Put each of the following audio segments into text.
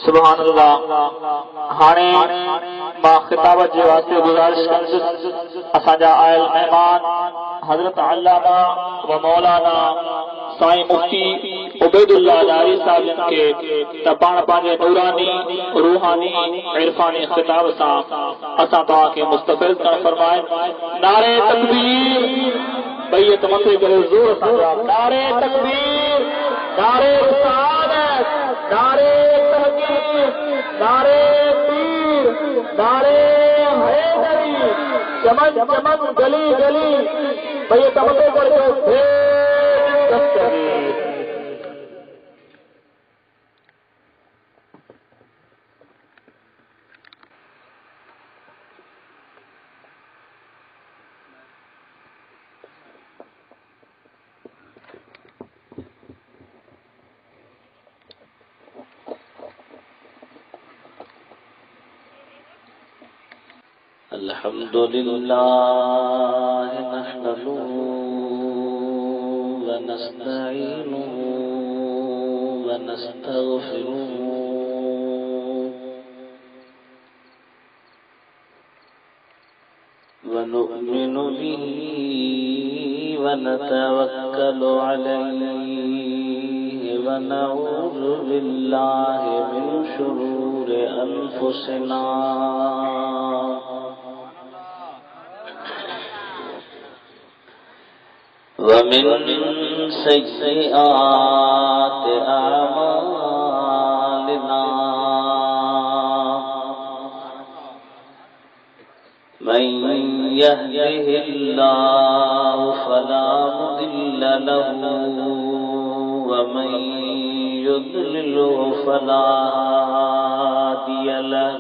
سبحان اللہ. ہانے با خطابت جے واسطے گزارش کنس اساجا آئل مہمان حضرت علامہ و مولانا سائیں مفتی عبید اللہ داری صاحب کے تپان پانجے نورانی روحانی عرفانی خطاب سا اسا تو کے مستفیض کر فرمائے. نعرہ تکبیر بیت متے کرے زور سا. نعرہ تکبیر، نعرہ رسالت، نعرہ تحقیق، نعرہ پیر، نعرہ حیدری، چمن چمن گلی گلی بیت متے کرے پھر دستگیر. الحمد لله نحمده ونستعينه ونستغفره ونؤمن به ونتوكل عليه ونعوذ بالله من شرور أنفسنا ومن سيئات أعمالنا من يهده الله فلا مضل له ومن يضلله فلا هادي له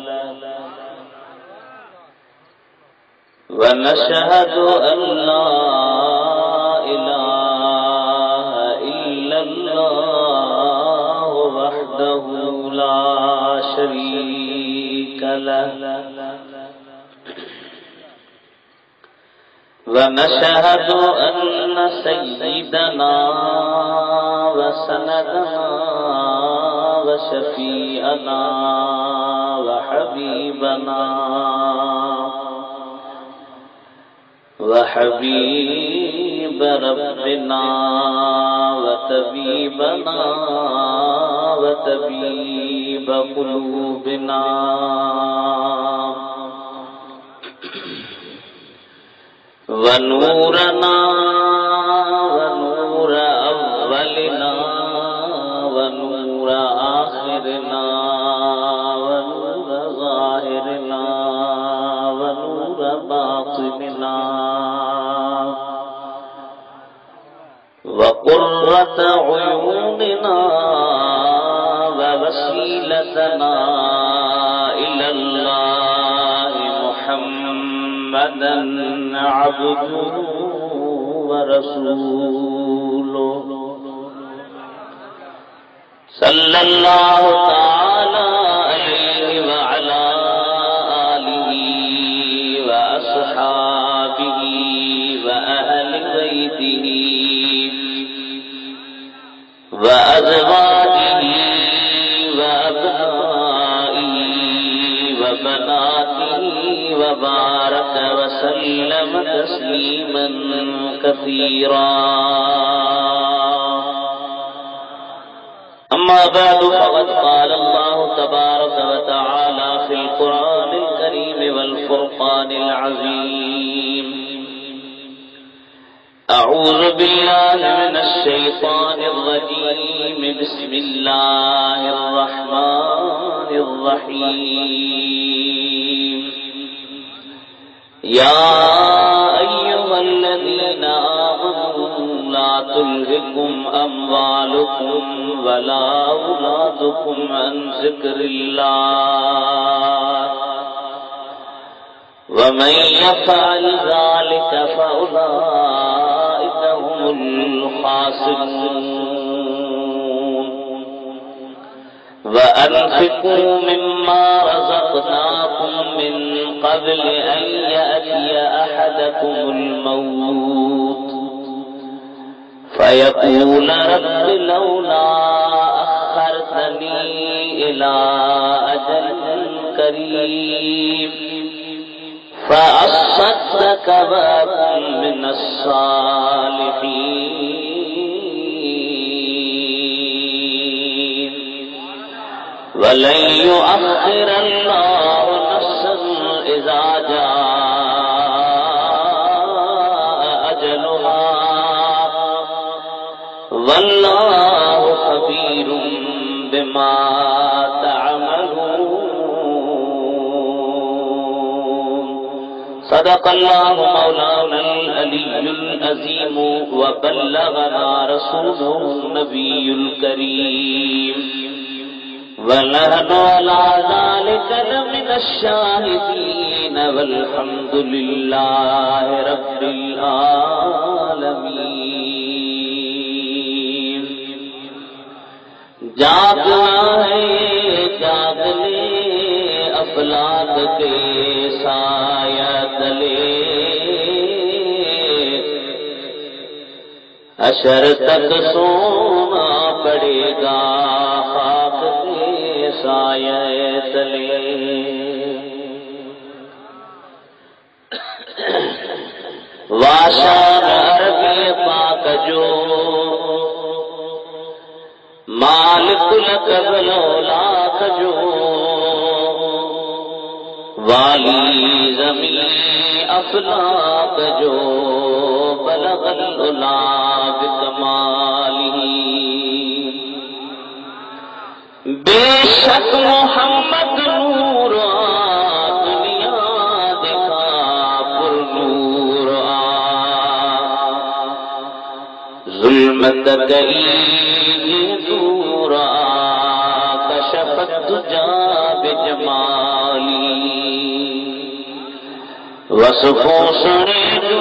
ونشهد أن لا إله إلا الله وحده لا شريك له ونشهد أن سيدنا وسندنا وشفيعنا وحبيب ربنا وطبيبنا وطبيب قلوبنا ونورنا ونور أولنا ونور آخرنا ونور ظاهرنا ونور باطننا وقرة عيوننا ووسيلتنا إلى الله محمدا عبده ورسوله صلى الله تعالى عليه وعلى آله وأصحابه وأهل بيته وأزواجه وأبنائه وبناته وبارك وسلم تسليما كثيرا. أما بعد فقد قال الله تبارك وتعالى في القرآن الكريم والفرقان العظيم: أعوذ بالله من الشيطان الرجيم بسم الله الرحمن الرحيم. يا أيها الذين آمنوا لا تلهكم أموالكم ولا أولادكم عن ذكر الله ومن يفعل ذلك فأولئك هم الخاسرون. وأنفقوا مما رزقناكم من قبل أن يأتي أحدكم الموت فيقول رب لولا أخرتني أخرتني إلى أجل قريب فأصدق وأكن من الصالحين ولن يؤخر الله نفسا إذا جاء أجلها والله خبير بما تعملون صدق الله مولانا العلي العظيم وبلغنا رسوله النبي الكريم ونحن على ذلك من الشاهدين والحمد لله رب العالمين جاگنا ہے جاگ لے افلاک کے سایہ تلے حشر تک سونا پڑے گا خاک کے سایہ تلے واشان عربی پاک جو مالک لقبل اولاک جو والی زمین افلاک جو بلغ العلا بکمالی بے شک محمد نور دنیا دکھا پر نور ظلمت گئی دور کشفت تجا بجمالی وصفوں سنے جو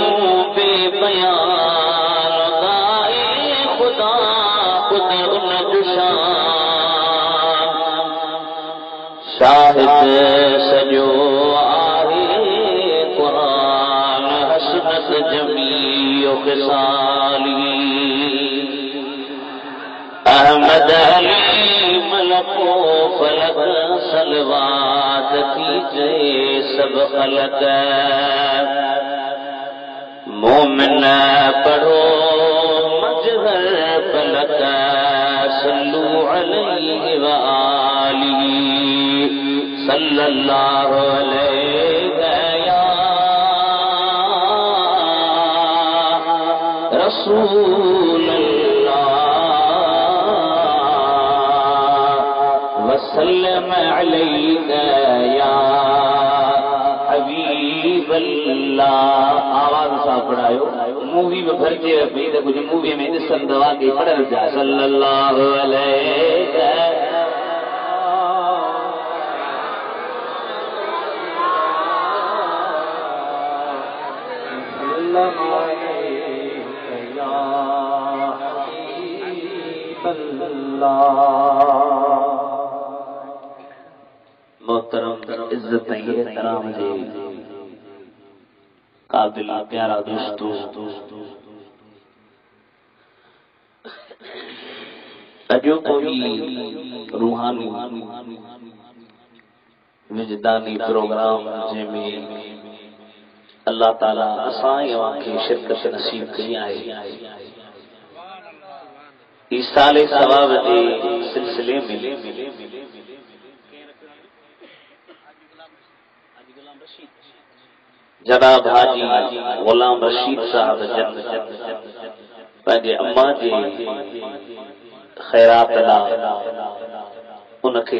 بے بیان گائے خدا خود ان جشان شاہد سجو آئے قرآن حسنت جمیع خصالی احمد علی ملک و فلک صلوات کیجئے سب خلق مومن پڑھو مجہر فلک صلو علیہ وآلہ صلی اللہ علیہ یا رسول وسلم علیک یا حبیب اللہ آواز صاحب پڑھائیو مووی میں بھرچے رکھیں تو کچھ مووی میں دستن دوا کے پڑھ جا صلی اللہ علیہ محترم عزت احترام جی قابل پیارا دوستو اجو کوئی روحانی وجدانی پروگرام جن میں اللہ تعالیٰ اسائیں واقعی شرکت نصیب کی آئے ایسال ثواب کے سلسلے میں جناب حاجی غلام رشید صاحب جن پنجے اماں جی خیرات لا ان کے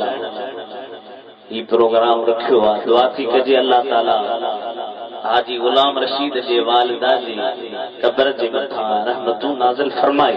لاء یہ پروگرام رکھو ہے دعا تھی کجے اللہ تعالی حاجی غلام رشید جے والدہ جی قبر جے مٿاں رحمتوں نازل فرمائے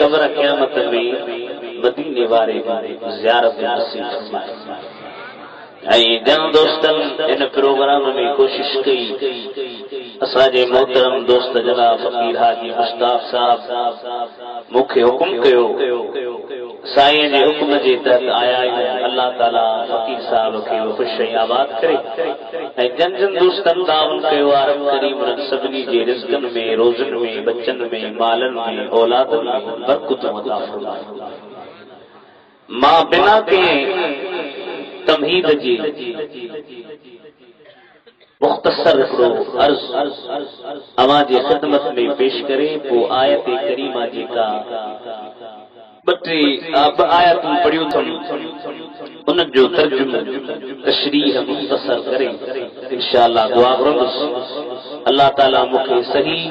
قبر قیامت میں مدینے وارے زیارت نصیب فرمائے جن دوستن ان پروگرام میں کوشش کی اساجے محترم دوست جناب فقیر حاجی مشتاق صاحب مکھے حکم کیو سائیں جے حکم جے تحت آیا اللہ تعالی فقیر صاحب کے خوش آباد کرے جن جن دوستن تعاون کیو عرب کریم رن سبنی جے رزقن میں روزن میں بچن میں مالن میں اولادن میں برکت عطا فرمائے ماں بنا کے تمہید جی مختصر عرض اما جی خدمت میں پیش کرے وہ آیت کریمہ جی کا بٹری اب آیت پڑھیو تھم ان جو ترجمہ تشریح مختصر کرے انشاءاللہ دعا کروں اللہ تعالی مکھے صحیح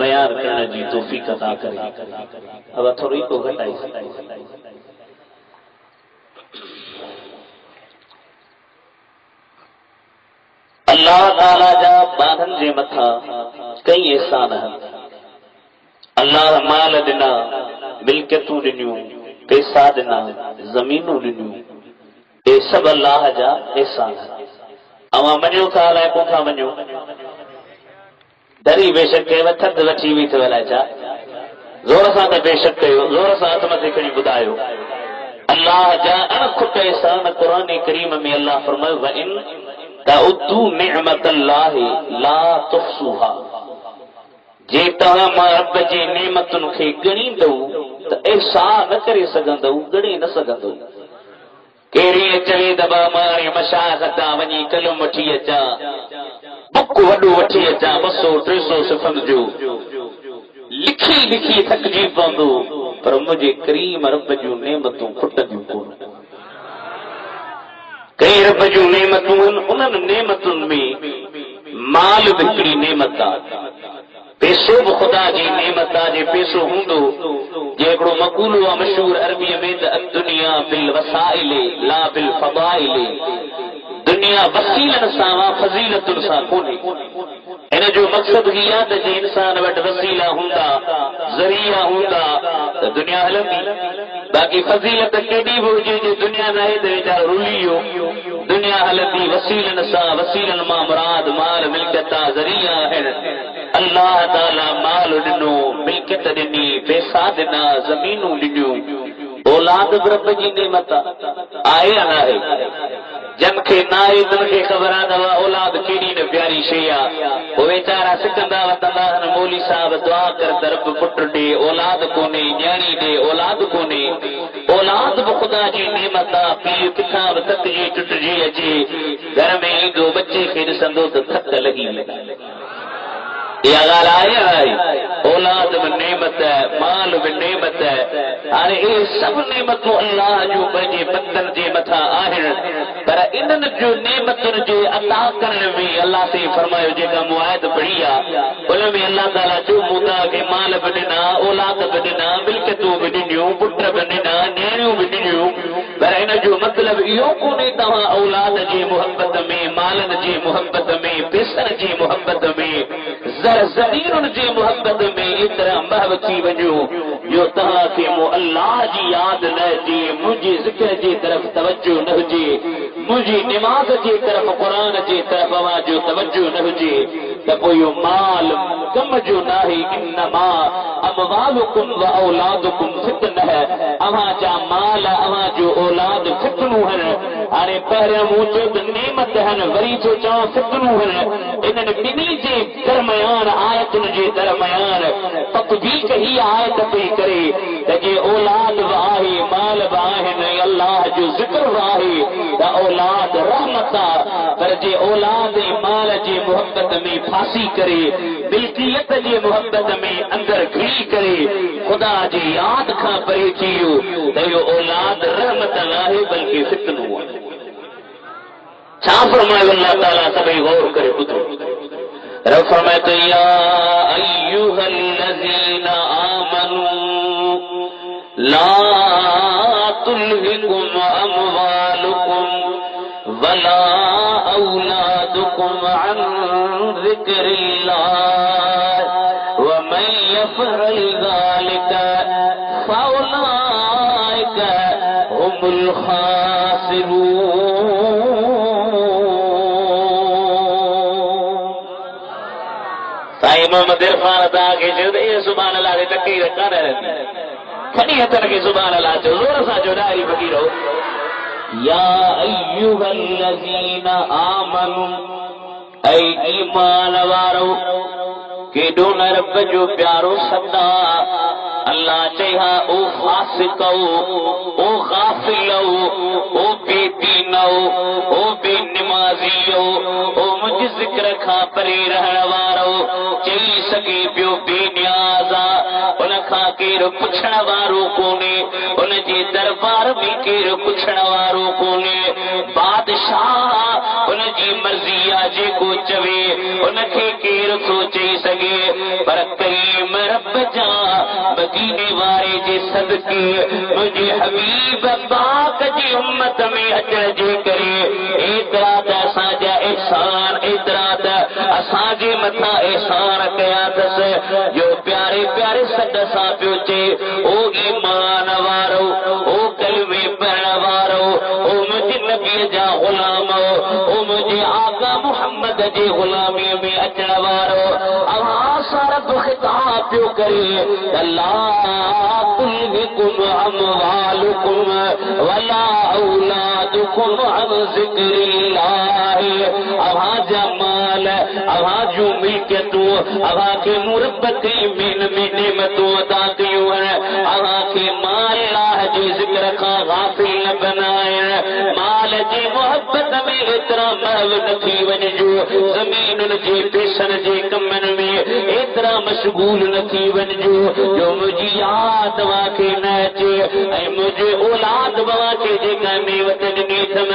بیان کرنے جی توفیق عطا کرے اب تھوڑی کو گھٹائی اللہ تعالی جا باندھن جے مٿا کئی احسان ہیں اللہ مال ڏنا ملکتوں ڏنيون پیسا ڏنا زمینوں ڏنيون اے سب اللہ جا احسان ہیں اما منو تھا لائے کو تھا منو دری بے شک کے وتھد وٹھی وی ٿو لائے چا زور سان تے بے شک کيو زور سان ہاتھ مٿي کھڑی ٻڌايو اللہ جا ان کھٹ احسان قرآن کریم میں اللہ فرمائے وان تعدوا نعمت اللہ لا تحصوها جے تہاں ماں رب جی نعمتن کي گڻيندو ته احسان نہ کرے سگندو گڻي نہ سگندو کیڑی چوي دبا ماري مشاهد وڃي کلم وٺي اچا بک وڏو وٺي اچا 200-300 صفن جو لکھی لکھی تھڪجي پوندو پر مجھے کریم رب جو نعمتوں کھٽنديون کون کئی رب جو نعمتوں انہن نعمتن میں مال بکڑی نعمت پیسو بھی خدا جی نعمت جے پیسو ہوندو جیکڑو مقولو مشہور عربی میں الدنیا بالوسائل لا بالفضائل دنیا وسیلن سان فضیلتن سان کونے ان جو مقصد ہی یاد جے انسان وٹ وسیلہ ہوندا ذریعہ ہوندا دنیا ہلندی باقی فضیلت کیڑی ہوجے جو دنیا نہ دے جا رولیو دنیا ہلندی وسیلن سا وسیلن ما مراد مال ملکت ذریعہ ہے اللہ تعالی مال ڈنو ملکت ڈنی پیسہ ڈنا زمینوں ڈنیوں اولاد رب جی نعمت آئے نہ ہے جن کے نائے جن کے خبر آدھا اولاد کیڑی نے پیاری شیا وہ بیچارہ سکندا وطندا مولی صاحب دعا کر رب پٹر دے اولاد کونے نیانی دے اولاد کونے اولاد خدا جی نعمت پیر کتاب تک جی ٹٹ جی اچے گھر میں دو بچے کے ڈسندو تو تھک لگی یا غال آئی اولاد میں نعمت ہے مال میں نعمت ہے ارے یہ سب نعمتوں اللہ جو بجے بندن جے متھا آہن پر انن جو نعمتن جے عطا کرنے میں اللہ سے فرمایا جے کا معاہد بڑھیا ان میں اللہ تعالی جو مودا کے مال بننا اولاد بننا ملکتوں بننیوں پٹر بننا نیانیوں بننیوں پر ان جو مطلب یہ کو نہیں تہاں اولاد جی محبت میں مالن جی محبت میں پیسن جی محبت میں زمین جی محبت میں اتنا محب تھی وجو جو تہاں کے مو اللہ جی یاد نہ جی مجھے ذکر جی طرف توجہ نہ جی مجھے نماز جی طرف قرآن جی طرف اواں جو توجہ نہ جی تو یہ مال کم جو نہ ہی انما اموالکم و اولادکم فتنہ ہے اواں جا مال اواں جو اولاد فتنو ہے ارے پہرے مجھے نعمت ہے وری جو چاں فتنو ہے انن بنی جی درمیان آیتن جے درمیان تطبیق ہی آیت پہ کرے کہ اولاد واہی مال واہن اللہ جو ذکر واہی دا اولاد رحمت پر جے اولاد مال جے محبت میں پھانسی کرے ملکیت جے محبت میں اندر گھڑی کرے خدا جی یاد کھا پرے چیو تے اولاد رحمت نہ ہے بلکہ فتنہ ہوا چھا فرمائے اللہ تعالیٰ سبھی غور کرے ٻدھو رب فرمائے یا ایوہ الذین آمنوا لا تلہکم اموالکم ولا اولادکم عن ذکر اللہ ومن یفعل ذلک فاولئک هم الخاسرون محمد عرفان عطا کے جو اے سبحان اللہ دے تکی رکھا رہے کھڑی ہتن کے سبحان اللہ جو زور سا جو ڈاری فقیرو یا ایوہ الذین آمنوا اے ایمان وارو کہ دون رب جو پیارو صدا اللہ چاہا او فاسقو او غافلو او بے دینو او بے نمازیو او مجھ ذکر کھا پری رہن وارو چاہی سکے پیو بے نیازا ان کھا کیر پچھن وارو کونے ان جی دربار میں کیر پچھن وارو کونے بادشاہ ان جی مرضی آجے کو چوے ان کے کیر سوچے سگے پر کریم رب جا مدینے وارے جے صدقے مجھے حبیب پاک جی امت میں اجر جے کرے اترا تا ساجا احسان اترا تا اساجے متھا احسان کیا تس جو پیارے پیارے صدسا پیوچے او ایمان وارو او کلمے پڑھن وارو او مجھے نبی جا غلام او مجھے آقا محمد جے غلامی میں اچھا وارو آواز رب خطاب پیو کرے اللہ تلہکم اموالکم ولا اولادکم عن ذکر اللہ اوہا جمال اوہا جو ملکتو اوہا کے مربتی من نعمتو عطا کیوں ہے اوہا کے مال اللہ جی ذکر کا غافل نہ بنائے مال جی محبت میں اتنا محو نتھی ونجو زمین جی پیشن جی کمن میں اتنا مشغول نتھی ونجو جو مجھے یاد واقع نچے اے مجھے اولاد واقع جے کامی وطن نیتم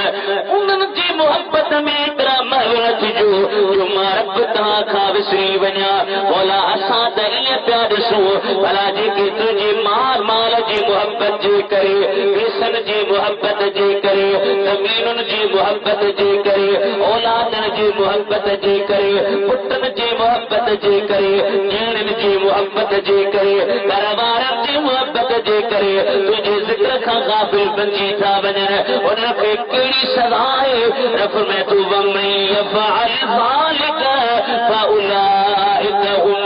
انن جی محبت میں اتنا محو نتھجو جو مارب تہا کھا بسری ونیا مولا اساں دہی پیار سو بلا جی کی تجھے مال جی محبت جے کرے پیشن جی محبت جے کرے زمین جی محبت جے کرے اولادن جی محبت جے کرے پتن جی محبت جے کرے جینن جی محبت جے کرے دربارن جی محبت جے کرے تجھے ذکر کا غافل بنجی تھا بنن انہاں پہ کیڑی سزا ہے رب میں تو ومن یفعل ذلک فاولئک هم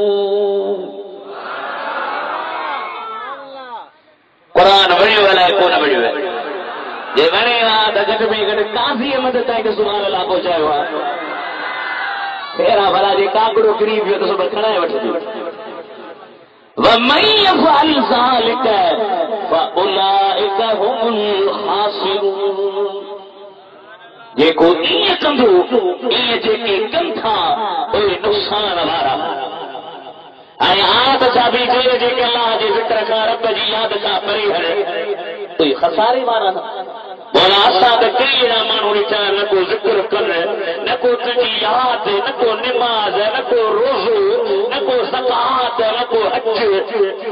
الخاسرون قرآن بڑی والا ہے کون بڑی والا یہ بنے گا دگٹ میں گٹ کافی مدد ہے کہ سبحان اللہ پہنچائے ہوا تیرا بھلا جی کاکڑو قریب ہے تو سب کھڑا ہے بٹھ جو وَمَن يَفْعَلْ ذَلِكَ فَأُولَئِكَ هُمُ الْخَاسِرُونَ جے کو یہ کندو یہ جے کے کن تھا اوہ نقصان وارا آئے آیت چابی جے جے کہ اللہ جے ذکر کا رب جی یاد کا پری ہے تو یہ خسارے وارا تھا مولا اساد کیڑا مانو رچا نہ کو ذکر کر نہ کو تجی یاد نہ کو نماز نہ کو روزو نہ کو زکات نہ کو حج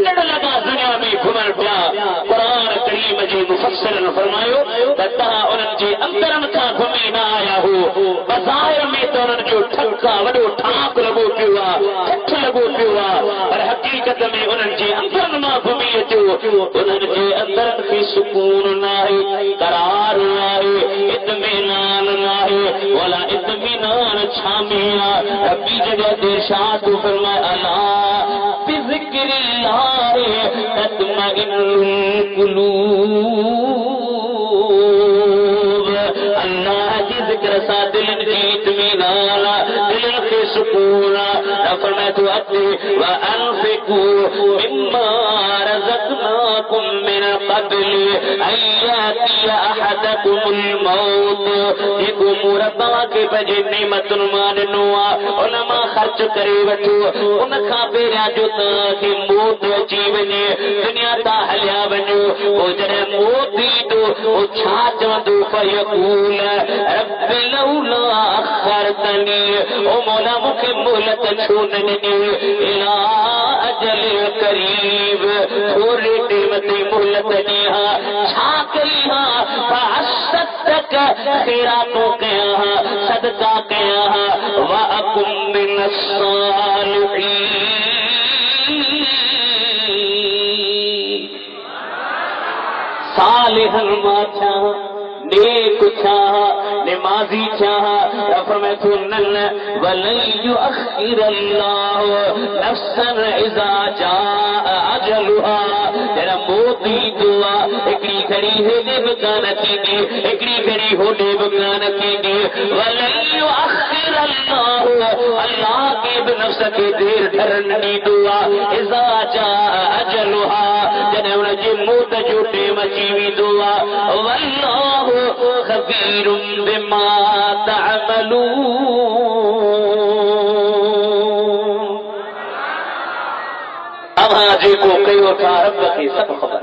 لڑ لگا دنیا میں گھمن پیا قرآن کریم جی مفسر نے فرمایا تتا انن جی اندرن کا گھمی نہ آیا ہو بظاہر میں تو انن جو ٹھکا وڈو ٹھاک لگو پیا ٹھٹ لگو پیا پر حقیقت میں انن جی اندرن ما گھمی اچو انن جی اندرن کی سکون نہ ہے قرار ناہے اطمینان ناہے ولا اطمینان چھامیا ربی جگہ درشاد فرمائے اللہ بذکر اللہ تطمئن القلوب اللہ جی ذکر سا دل جی اطمینان دل کے سکون فرمائے تو اتی وانفقوا مما رزقناکم من قبل ایاتی احدکم الموت ایک مربع کے بجے نعمت ماننوا علماء خرچ کرے وٹو ان کھا پیرا جو تاکہ موت اچی ونے دنیا تا ہلیا ونو او جڑے موت دی تو او چھا چوندو فیقول رب لولا اخرتنی او مولا مکھے مہلت چھوڑنی الى اجل قریب تھوڑے ٹیمتی مہلت نیہا چھا کریہا فعصدتک خیراتوں کہا صدقہ کہا وَأَكُمْ مِنَ الصَّالِحِينَ صالحاً ما چھا نیک چھا ماضی چاہا فرمائے تو نن ولن یؤخر اللہ نفسا اذا جاء اجلها جڑا موتی دعا ایکڑی گھڑی ہے دے بکان کی دی ایکڑی گھڑی ہو دے بکان کی دی ولن یؤخر اللہ کے بنفس کے دیر دھرنی دعا اذا جاء اجلها جڑا ان جی موت جو ٹیم اچیوی دعا واللہ خبیر بما تعملون اب ہاں جی کو کئی تھا رب کی سب خبر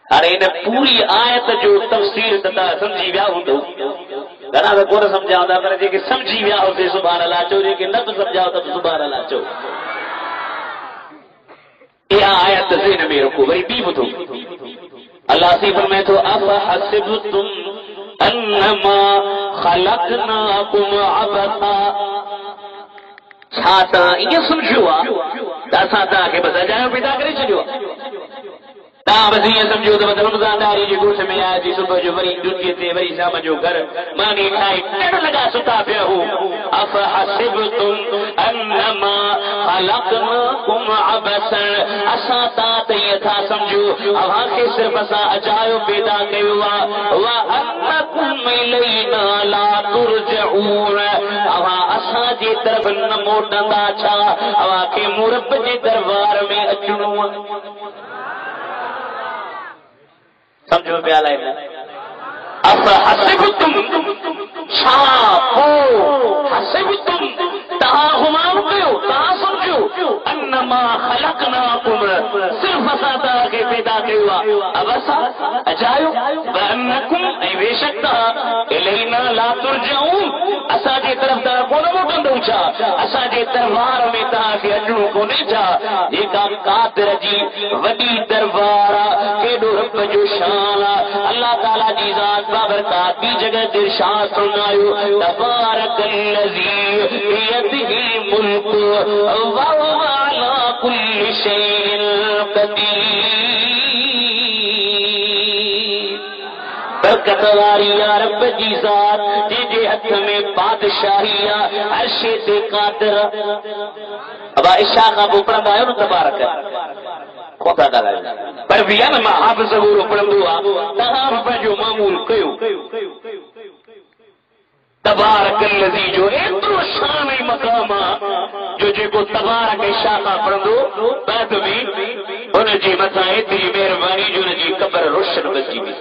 ارے ان پوری آیت جو تفسیر تتا سمجھی ویا ہوں گھنا تو کون سمجھاؤں دا پر جی کہ سمجھی ویا ہو سے سبحان اللہ چو جی کہ نہ تو سمجھاؤ تو سبحان اللہ چو یہ آیت ذہن میں رکھو بھائی بی بتو اللہ سی فرمائے تو افحسبتم انما خلقناکم عبثا چھاتا یہ سمجھوا داسا تا کہ بس جائے پیدا کرے چھڑوا تا بس یہ سمجھو تو مطلب رمضان داری جی گوش میں آیا جی صبح جو بری دنیا تے بری شام جو گھر مانی کھائی کڑ لگا ستا پیا ہوں افحسبتم انما خلقناکم عبثا اسا تا تے تھا سمجھو اوہاں کے صرف اسا اجایو پیدا کیوا وانکم الینا لا ترجعون اوہاں اسا جی طرف نہ موٹندا چھا اوہاں کے مرب جے دربار میں اچنو سمجھو میں آلائے میں افحسبتم چھاپو حسبتم تہا ہماؤ کیو تہا سمجھو انما خلقناکم صرف اساتا کے پیدا کیوا اب اسا اجایو وانکم ای بے شک تہا الینا لا ترجعون اسا جے طرف تہا کون موٹن دوچا اسا جے دربار میں تہا کے اجنو کو نہیں چا ایکا قادر جی وڈی دربارا کیڈو رب جو شان اللہ تعالیٰ جی ذات بابرکات بھی جگہ درشان سنائیو تبارک اللذی بیدہ الملک وہو علا کل شیء قدیر برکت واری یا رب جی ذات جی جے ہتھ میں بادشاہیا عرش تے قادر ابا عشاء کا بوپڑا دائیو نا تبارک خدا دلائے پر بیان ما حافظ ضرور پڑھندوا تہاں پر جو معمول کیو تبارک الذی جو اترو شان مقاما جو جے کو تبارک شاخا پڑھندو بعد میں ان جی متھا ایتری مہربانی جو جی قبر روشن بچی بھی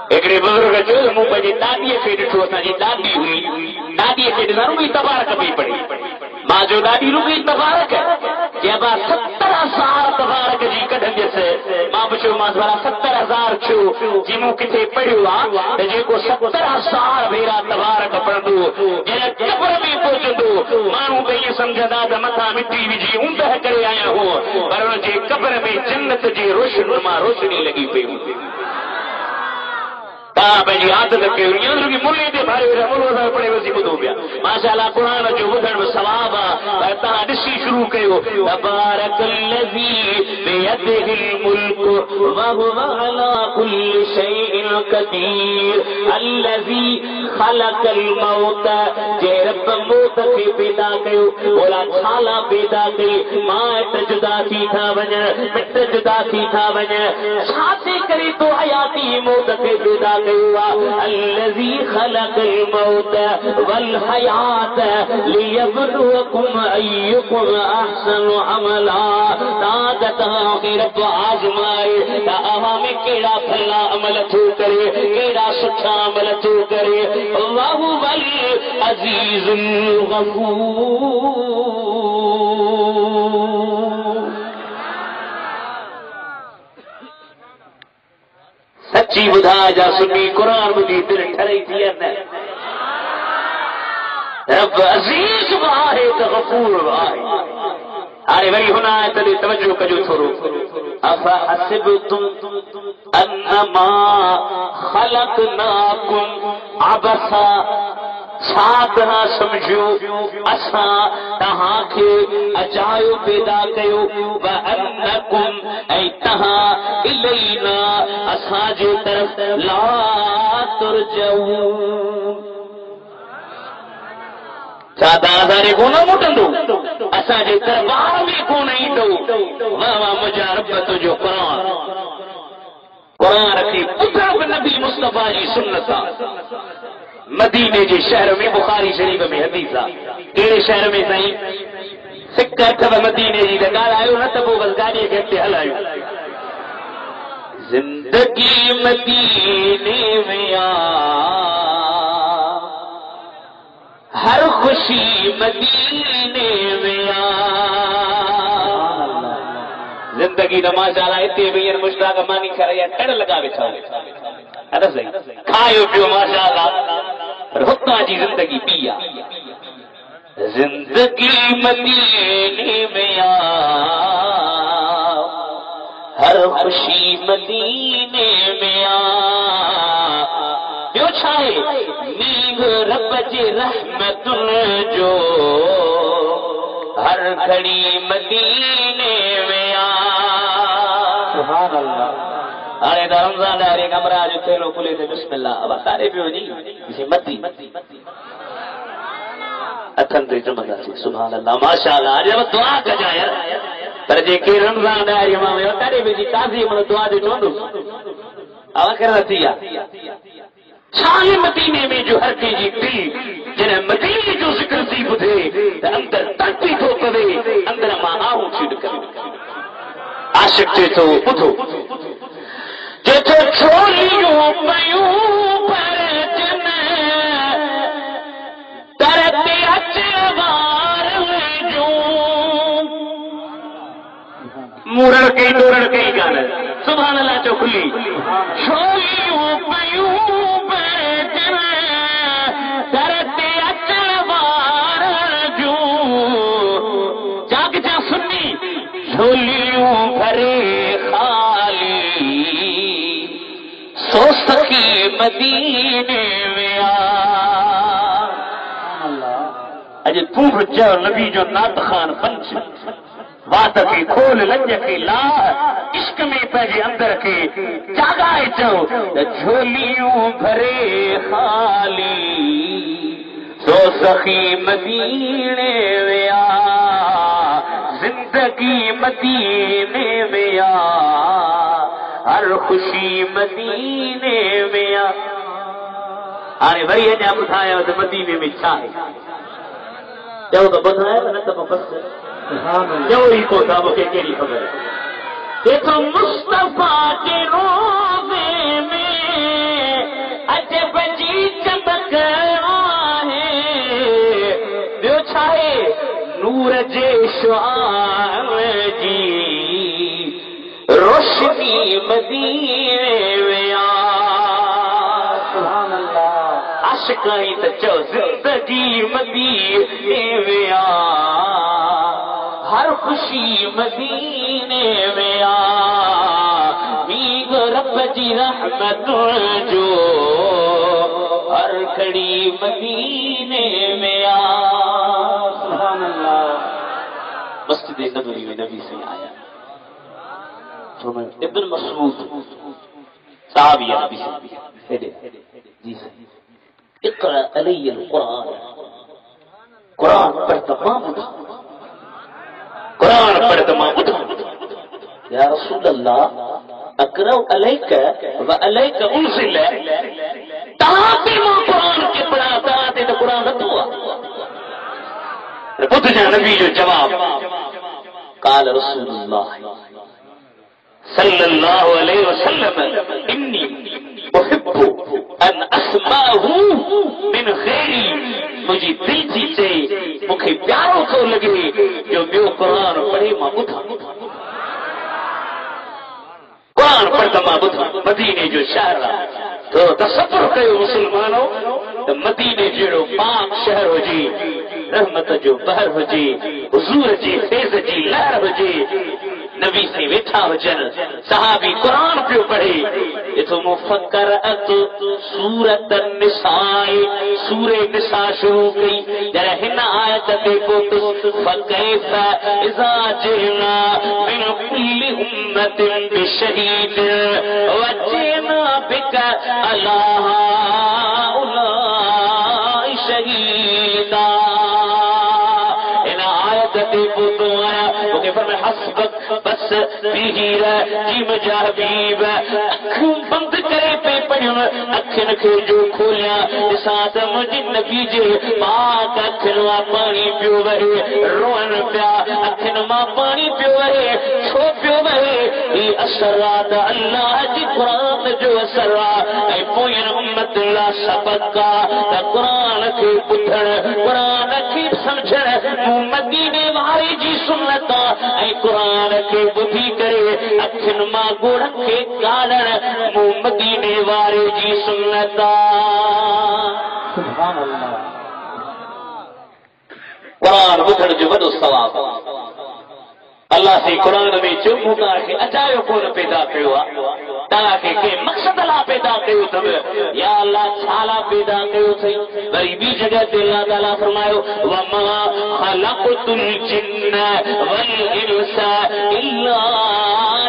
ایکڑے بزرگ جو منہ پہ جی دادی کے ڈٹھو اساں جی دادی ہوئی دادی کے ڈٹھو بھی تبارک بھی پڑھی ماں جو دادی روی تبارک ہے کہ ابا 70,000 تبارک جی کڈھن جیسے ماں بچو ماں دوارا 70,000 چھو جی موں کتے پڑھو آ جے کو 70,000 بھیرا تبارک پڑھدو جے قبر میں پہنچدو مانو کے یہ سمجھدا تے متھا مٹی وی جی اوندا کرے آیا ہو پر ان جے قبر میں جنت جی روشنی لگی پئی پہنجی عادت کے کی ملی دے بھارے ملو پڑے وسی بدو پیا ماشاءاللہ قرآن جو بدھن میں ثواب ہے تا ڈسی شروع کیو تبارک الذی بیدہ الملک وہو علی کل شیء قدیر الذی خلق الموت جے رب موت کے پیدا کیو بولا چھالا پیدا کی ماں تجدا تھی تھا ونج مٹ جدا تھی تھا ونج چھاتے کری تو حیاتی موت کے پیدا الذي خلق الموت والحياة ليبلوكم أيكم أحسن عملا طاقت آخرت آزمائے تا میں کیڑا پھلا عمل تو کرے کیڑا سچا عمل تو کرے وهو العزيز الغفور سچی بدھا جا سنی قرآن بدھی دل ٹھرئی تھی ہے رب عزیز باہے تو غفور باہے آرے وری ہونا ہے تلی توجہ کجو تھورو افحسبتم انما خلقناکم عبثا چھا طرح سمجھو اساں تہاں کے اچایو پیدا کیو وانکم اے تہاں الینا اساں جے طرف لا ترجعون چاہتا ہزارے کو نہ مٹندو اساں جے دربار میں کو نہیں دو واہ واہ مجھا رب تجھو قرآن رکھی پتر نبی مصطفیٰ جی سنتا مدینے جے شہر میں بخاری شریف میں حدیث کہڑے شہر میں سائیں سکہ تھا مدینے جی دکار آئے نہ تبو بس گاڑی کہتے حل آئے زندگی مدینے میں ہر خوشی مدینے میں زندگی نماز آلہ اتے بین مشتاق مانی کر رہی ہے ٹڑ لگا بچھا ہے صحیح کھائیو پیو ماشاءاللہ رہتا جی زندگی پیا زندگی مدینے میں ہر خوشی مدینے میں جو چھائے نیگ رب جی رحمت جو ہر گھڑی مدینے میں سبحان اللہ ارے رمضان ارے کمرہ جو تیلو کھلے تھے بسم اللہ اب سارے پیو جی اسے مدی اتھن تے جمعہ سی سبحان اللہ ماشاءاللہ آج اب دعا کجا یار پر جے کہ رمضان ارے ماں یو تارے بھی جی قاضی من دعا دے چوندو اب کرنا تھیا چھانے مدینے میں جو ہر کی جی دل جنہیں مدینے جو ذکر سی بدھے اندر تڑپی تو پوے اندر ماں آہوں چھڑ کر عاشق تے تو بدھو جے تو چھولیوں پیوں پر جن ترتے اچوار جو مورڑ کئی دوڑڑ کئی گانا سبحان اللہ چو کھلی چھولیوں پیوں پر جن ترتے اچوار جو جاگ جا سنی چھولیوں بھرے خالی سو سخی مدینے میں اج تم جو نبی جو نات خان پنچ بات کی کھول لنج کی لا عشق میں پہلے اندر کے جاگائے جو جھولیوں بھرے خالی سو سخی مدینے میں زندگی مدینے میں ہر خوشی مدینے میں آنے بھائی ہے جہاں بتایا تو مدینے میں چھائے جاؤ تو بتایا نہ تو مفسر جاؤ ہی کو تھا وہ کہ کیری خبر ہے دیکھو مصطفیٰ کے روزے میں عجب جی چمک ہے جو چھائے نور جے شعاع جی روشنی مدینے میں سبحان اللہ عاشقائی تو چو زندگی مدینے میں ہر خوشی مدینے میں میگ رب جی رحمت جو ہر کھڑی مدینے میں سبحان اللہ مسجد نبوی میں نبی سے آیا ابن مسعود صحابی نبی سے جی اقرأ علی القرآن قرآن پر تمام اٹھا قرآن پر تمام اٹھا یا رسول اللہ اقرأ علیک و علیک انزل تاہتے ماں قرآن کے پڑھا تاہتے تو قرآن رد ہوا بدھ جا نبی جو جواب قال رسول اللہ صلی اللہ علیہ وسلم انی احب ان اسمعہ من غیری مجھے دل جیتے مکھے پیاروں کو لگے جو میو قرآن پڑھے ماں بدھا قرآن پڑھتا ماں بدھا مدینے جو شہر تو تصور کہو مسلمانوں تو مدینے جڑو پاک شہر ہو جی رحمت جو بہر ہو جی حضور جی فیض جی لہر ہو جی نبی سے ویٹھا وجن صحابی قرآن پہ پڑھے اتو مفکر ات سورت النساء سورہ نساء شروع کی جرہ ہن آیت دیکھو تو فکیف اذا جئنا من کل امت بشہید وجئنا بک علی هؤلاء شہیدا ان آیت دیکھو تو آیا وہ فرمائے حسبک بس بھی رہ جیم جا حبیب اکھوں بند کرے پہ پڑھن اکھن کے جو کھولیا ساتھ مجھے نبی جے پاک اکھن ماں پانی پیو بہے روان پیا اکھن ماں پانی پیو بہے چھو پیو بہے یہ اثرات اللہ جی قرآن جو اثرات اے پوین امت اللہ سبقا تا قرآن کے پتھر قرآن کی سمجھن مدینے واری جی سنتا اے قرآن کے بدھی کرے اکھن ماں گوڑ کے کالن منہ مدینے وارے جی سنتا سبحان اللہ قرآن بدھن جو وڈو ثواب اللہ سے قرآن میں چوکھوں کا کہ اچایو کون پیدا کیوا تاکہ کہ مقصد اللہ پیدا کیو تب یا اللہ چھالا پیدا کیو تھی وری بھی جگہ تے اللہ تعالیٰ فرمایو وما خلقت الجن والانس الا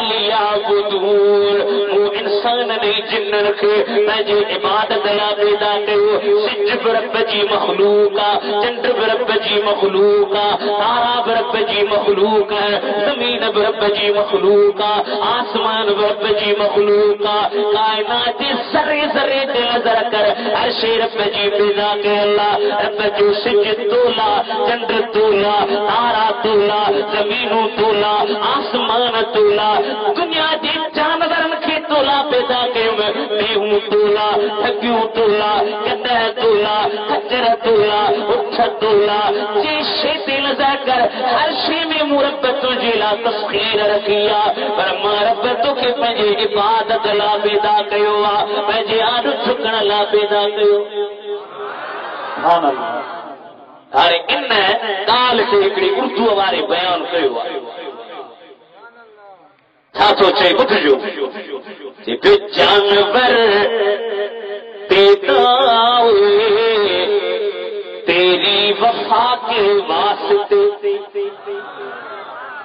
لیعبدون وہ انسان نہیں جن رکھے میں جو عبادت اللہ پیدا کیو سج برب جی مخلوقا چندر برب جی مخلوقا تارا برب جی مخلوقا زمین برب جی مخلوقا آسمان برب جی مخلوقا کائنات ذرے ذرے تے نظر کر ہر شے رب جی پیدا کے اللہ رب جو سج تولا چندر تولا تارا تولا زمین تولا آسمان تولا دنیا دے جانورن کے تولا پیدا کے بیہوں تولا ٹھگیوں تولا گدہ تولا کچر تولا اٹھ تولا جے شے تے نظر کر ہر شے میں مربت جیلا تسخیر رکھیا پر مربتو کے پنجے عبادت لا پیدا کیو پنجے آڈو چھکن لا پیدا کیو سبحان اللہ ہارے ان کال سے اکڑی اردو ہمارے بیان کیو چھا سوچے بدھ جو پہ جانور پیدا ہوئے تیری وفا کے واسطے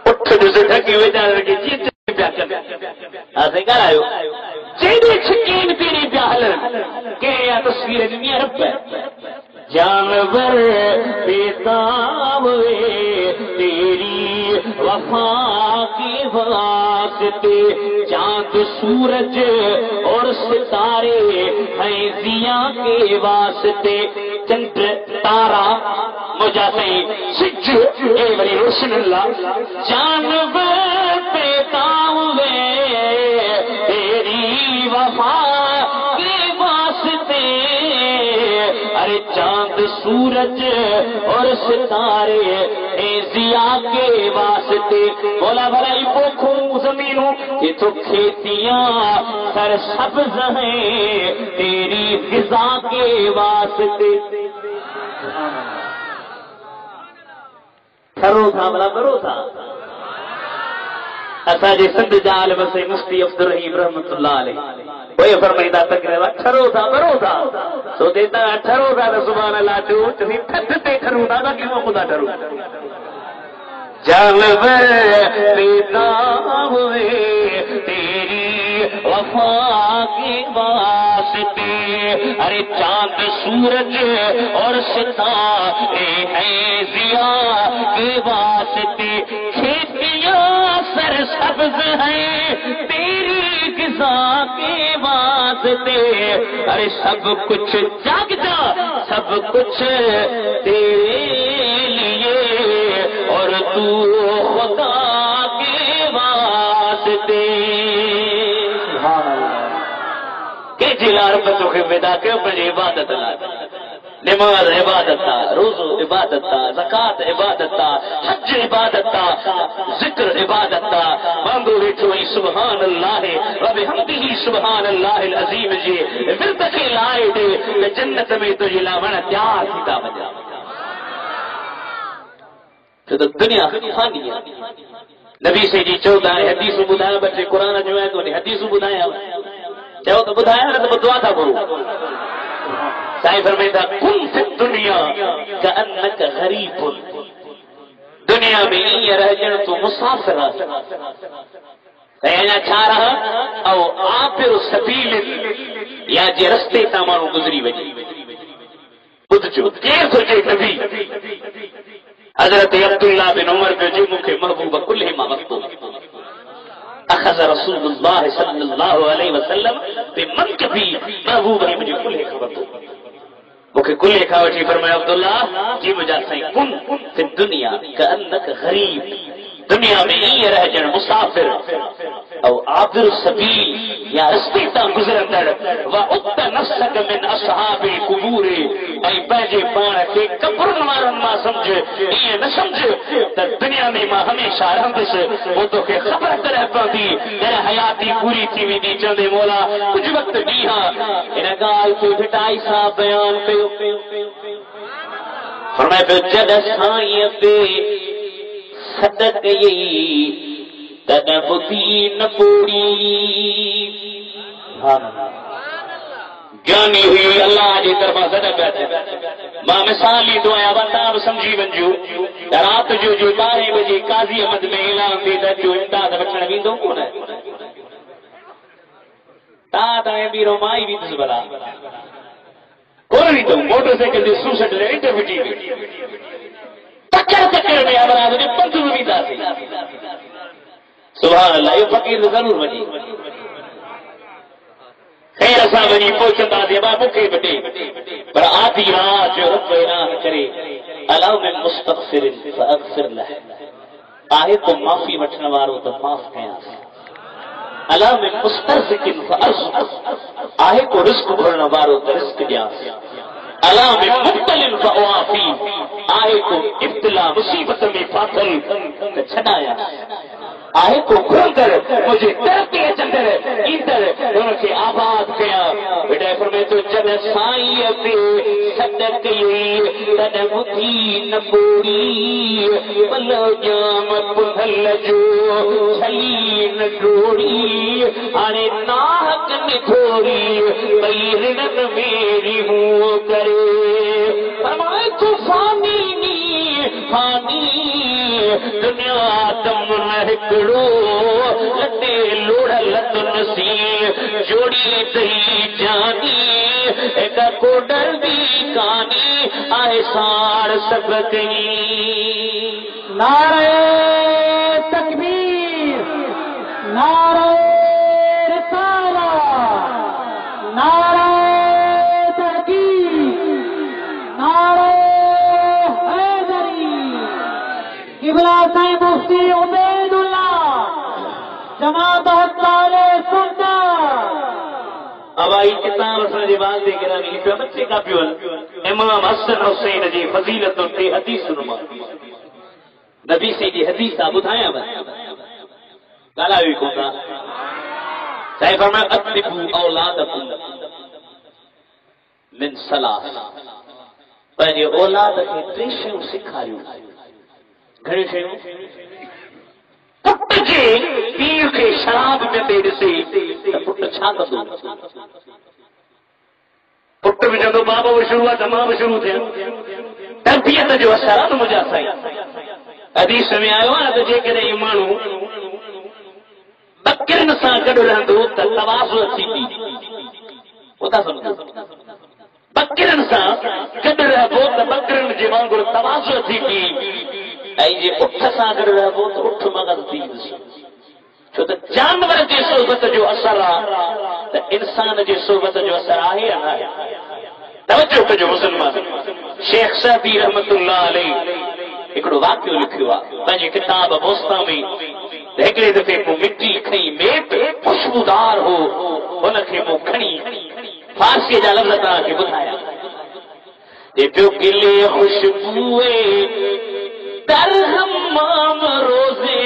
اٹھ جو سے ڈھکی ہوئے جانے لگے جیت پیا کر آسے کہا آئیو چیدے چھکین تیری پیالن کہ یا تصویر دنیا رب ہے جانور پیدا ہوئے تیری وفا کے واسطے چاند سورج اور ستارے ہیں ضیاء کے واسطے چندر تارا مجھے سج اے بڑی روشن اللہ جانور پیدا ہوئے تیری وفا کے واسطے ارے چاند سورج اور ستارے اے ضیاء کے واسطے بولا بھلائی پوکھوں زمینوں یہ تو کھیتیاں سر سبز ہیں تیری غذا کے واسطے کرو تھا بلا کرو تھا اسا جی سندھ جا عالم سے مفتی عبدالرحیم رحمت اللہ علیہ وہ فرمائیدہ تقریبا ٹھرو تھا برو تھا سو دیتا ٹھرو تھا سبحان اللہ جو تھی ٹھتے ٹھرو تھا نا کیوں خدا ٹھرو جانور پیدا ہوئے تیری وفا کے واسطے ارے چاند سورج اور ستارے ہیں ضیاء کے واسطے کھیتیاں سر سبز ہیں تیری غذا کے واسطے ارے سب کچھ جاگ جا سب کچھ تیرے لیے اور تو خدا کے واسطے کہ جلال بچوں کے پیدا کے اوپر عبادت نماز عبادت تھا روزو عبادت تھا زکات عبادت تھا حج عبادت تھا ذکر عبادت تھا مانگو بیٹھو سبحان اللہ وبحمدہ سبحان اللہ العظیم جی ورد کے لائے دے جنت میں تو یہ لاونا تیار تھا بجا تو دنیا فانی ہے نبی سے جی چودہ حدیث بدھایا بچے قرآن جو ہے تو حدیث بدھایا چاہو تو بدھایا نہ تو دعا تھا کرو سائیں فرمائتا کن فی الدنیا کأنک غریب دنیا میں یہ رہ جن تو مسافر کہنا چھا رہا او آپر سبیل یا جی رستے تامانو گزری وجی بدھ جو کیر سوچے نبی حضرت عبداللہ بن عمر پہ جو مکہ محبوب کلہما وقتو اخذ رسول اللہ صلی اللہ علیہ وسلم پہ منکبی محبوب ہے مجھے کلہ خبر دو مکہ کلہ کھاوٹی فرمایا عبداللہ جی مجھا سائیں کن فی الدنیا کأنک غریب دنیا میں یہ رہ جن مسافر او عابر السبیل یا رستے تا گزرندڑ وَأُتَّ نَفْسَكَ مِنْ أَصْحَابِ الْقُبُورِ اے پہجے پان کے قبرن وارن ما سمجھ یہ نہ سمجھ تا دنیا میں ما ہمیشہ رہندس وہ تو کہ خبر طرح پاندی میرا حیاتی پوری تھی بھی دی چندے مولا کچھ وقت دیہاں انہا گال کو بھٹائی صاحب بیان پہ فرمائے پہ جد سائیں پہ صدق یہی تدبتی نپوڑی جانی ہوئی اللہ جی طرفا صدق ہے ماں مثالی دعایا بتاب سمجھی ونجو رات جو 12 بجے قاضی احمد میں اعلان دیتا جو امداد بچن ویندو کون ہے تا بیرو مائی بھی تس بلا کون ویندو موٹر سائیکل دی سوسٹ لے انٹرویٹی میں چکر میں ابراد نے پنج بھی دا سی سبحان اللہ یہ فقیر ضرور بنی خیر اسا بنی پوچھتا دے بابو کے بٹے پر آدھی رات جو رب اعلان کرے الاو من مستغفر فاغفر له آئے تو معافی وٹھن وارو تو معاف کیاس الاو من مسترزق فارزق آئے کو رزق بھرن وارو تو رزق دیاس الاو من مبتل فاعافی آئے کو ابتلا مصیبت میں فاصل چھڑایا آئے کو کھول کر مجھے ترقی چندر ادھر ان کے آباد کیا بیٹا فرمائے تو جب سائیں پہ صدق یہ تن مدھی نپوڑی بلو جام پدھل جو چھلی نڈوڑی آنے ناحق نتھوڑی بیرنن میری ہوں کرے فرمائے تو فانی دنیا دم نہکڑو لٹے لوڑا لتن سی جوڑی دہی جانی ایک کو ڈر بھی کانی آئے سار سب کہیں نعرہ تکبیر نعرہ رسالہ نعرہ تحقیق نعرہ قبلہ سائیں مفتی عبید اللہ جماعت احتال سنت اب آئی کتاب اصلا جی بات دے گرانی اس پہ بچے کا پیول امام حسن حسین جی فضیلت تے حدیث نما نبی سے جی حدیث آپ بتایا بس کالا بھی کھوتا صحیح فرمایا اتبو اولادکم من صلاح پہلے اولاد کے تریشوں سکھاریوں گھڑے سے پٹ کے پیر کے شراب میں دیر سے پٹ چھا کر دو پٹ میں جدو بابا وہ شروع ہوا تمام شروع تھے تربیت جو اثرات مجھا سائیں حدیث میں آئے ہوا تو جے کرے ایمانو بکرن سا گڑ رہندو تلواسو اچھی تھی ہوتا سمجھو بکرن سا گڑ رہبو بکرن جیوان گڑ تواسو اچھی تھی اے جے اٹھ سا گڑ رہبو تو اٹھ مغز تیز چھو تو جانور جی صحبت جو اثر آ تو انسان جی صحبت جو اثر آہے آہے توجہ کجو مسلمان شیخ سعدی رحمت اللہ علیہ ایکڑو واقعو لکھوا پنجی کتاب بوستا میں ایکڑے دفعے کو مٹی کھئی میٹ خوشبودار ہو ان کے مو کھنی فارسی جا لفظ تا کے بتایا یہ پیو گلے خوشبوئے در ہمام روزے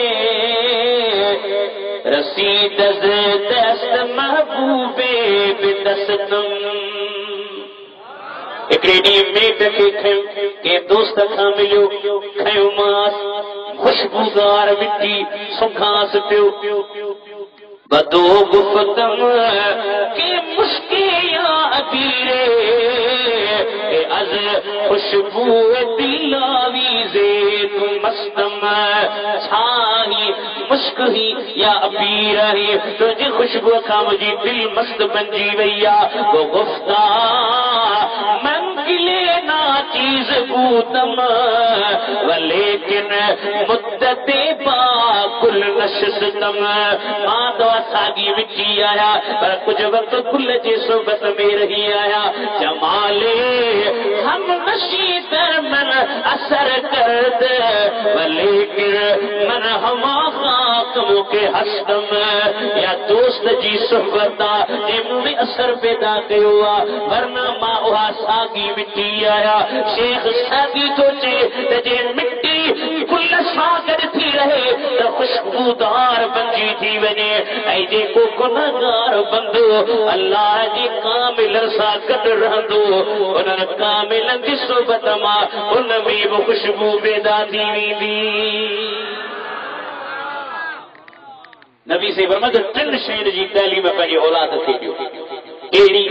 رسید از دست محبوبے بدستم ایک ریڈی میٹ کے کھائیو کہ دوست کھا ملیو کھائیو ماس خوشبودار مٹی سکھاس پیو بدو گفتم کہ مشکیاں ابیرے از خوشبو دلاوی زید مستم چھانی مشک ہی یا ابیر ہی تجھے خوشبو کا مجھے دل مست بنجی ویا وہ گفتہ من گلے نا چیز بودم ولیکن مدت با کل نشستم ماں دو ساگی مٹی آیا پر کچھ وقت کل جی صحبت میں رہی آیا جمالے ہم نشی در من اثر کرد ولیکن من ہما خاکموں کے ہستم یا دوست جی صحبتا جم میں اثر پیدا کیوا ورنہ ماں وہاں ساگی مٹی آیا شیخ ساگی سوچے تجھے مٹی کل ساگر تھی رہے تو خوشبودار بنجی تھی وجے اے جے کو گناہگار بندو اللہ جی کامل ساکت رہندو انہاں کامل دی صحبت ماں ان میں وہ خوشبو پیدا تھی دی نبی سے فرمایا ٹن شہر جی تعلیم پنجی اولاد کے ڈیو ایڑی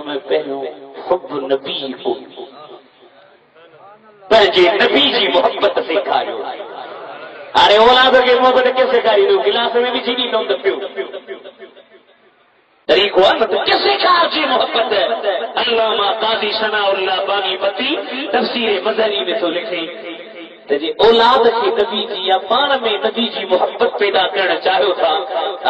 میں پہلو حب نبی کو پنجی نبی جی محبت سکھاریو ارے اولاد کے محبت کیسے کاری دو گلاس میں بھی چینی نہ پیو طریقہ مت کیسے کہا جی محبت ہے علامہ قاضی ثناء اللہ بانی بتی تفسیر مظہری میں تو لکھے جی اولاد کی نبی جی یا پان میں نبی جی محبت پیدا کرنا چاہو تھا تو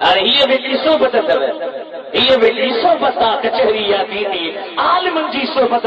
ارے یہ بھی صحبت ہے یہ بھی صحبت کچہری یا دینی عالمن جی صحبت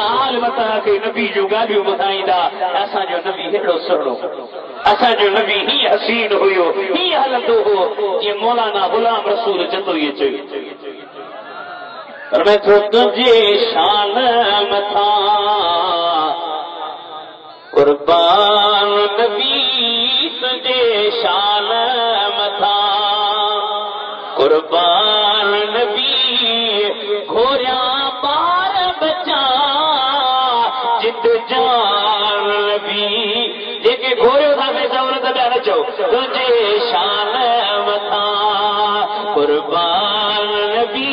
عالم تا کہ نبی جو گالیوں بتائیدا اسا جو نبی ہڑو سڑو اسا جو نبی ہی حسین ہویو ہی حالتو ہو یہ مولانا غلام رسول جتو یہ چاہیے میں تو تجھے شان متھا قربان نبی تجھے شان متھا قربان نبی گھوڑیا بار بچا جد جان نبی جے گھوڑے تھا میں ضرورت ہے نہ چاہو تجھے شان متھا قربان نبی